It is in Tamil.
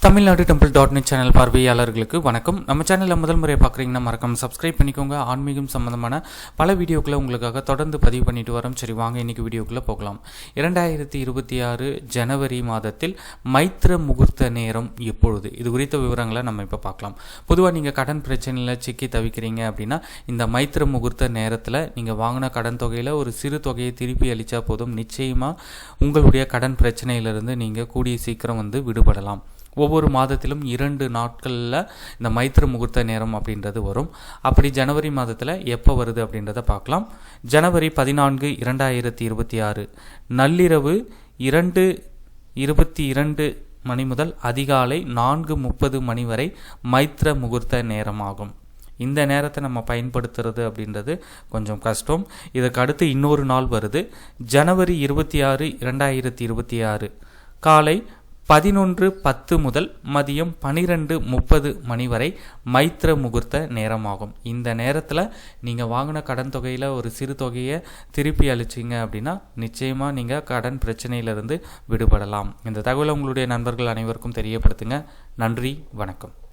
தமிழ்நாடு டெம்பிள் .net சேனல் பார்வையாளர்களுக்கு வணக்கம். நம்ம சேனலில் முதல் முறையை பார்க்குறீங்கன்னா மறக்காம சப்ஸ்கிரைப் பண்ணிக்கோங்க. ஆன்மீகம் சம்பந்தமான பல வீடியோக்களை உங்களுக்காக தொடர்ந்து பதிவு பண்ணிட்டு வரோம். சரி, வாங்க இன்னைக்கு வீடியோக்குள்ளே போகலாம். 2026 ஜனவரி மாதத்தில் மைத்ர முகூர்த்த நேரம் எப்பொழுது, இது குறித்த விவரங்களை நம்ம இப்போ பார்க்கலாம். பொதுவாக நீங்கள் கடன் பிரச்சனையில் சிக்கி தவிக்கிறீங்க அப்படின்னா இந்த மைத்ர முகூர்த்த நேரத்தில் நீங்கள் வாங்கின கடன் தொகையில் ஒரு சிறு தொகையை திருப்பி அளித்தா போதும், நிச்சயமாக உங்களுடைய கடன் பிரச்சனையிலிருந்து நீங்கள் கூடிய சீக்கிரம் விடுபடலாம். ஒவ்வொரு மாதத்திலும் 2 நாட்களில் இந்த மைத்ர முகூர்த்த நேரம் அப்படின்றது வரும். அப்படி ஜனவரி மாதத்தில் எப்போ வருது அப்படின்றத பார்க்கலாம். ஜனவரி 14, 2026 நள்ளிரவு 2:22 மணி முதல் அதிகாலை 4:30 மணி வரை மைத்ர முகூர்த்த நேரமாகும். இந்த நேரத்தை நம்ம பயன்படுத்துறது அப்படின்றது கொஞ்சம் கஷ்டம். இதற்கு அடுத்து இன்னொரு நாள் வருது. ஜனவரி 26, 2026 காலை 11:10 முதல் மதியம் 12:30 மணி வரை மைத்ர முகூர்த்த நேரமாகும். இந்த நேரத்தில் நீங்கள் வாங்கின கடன் தொகையில் ஒரு சிறு தொகையை திருப்பி அளிச்சிங்க அப்படின்னா நிச்சயமாக நீங்கள் கடன் பிரச்சனையிலிருந்து விடுபடலாம். இந்த தகவலை உங்களுடைய நண்பர்கள் அனைவருக்கும் தெரியப்படுத்துங்க. நன்றி, வணக்கம்.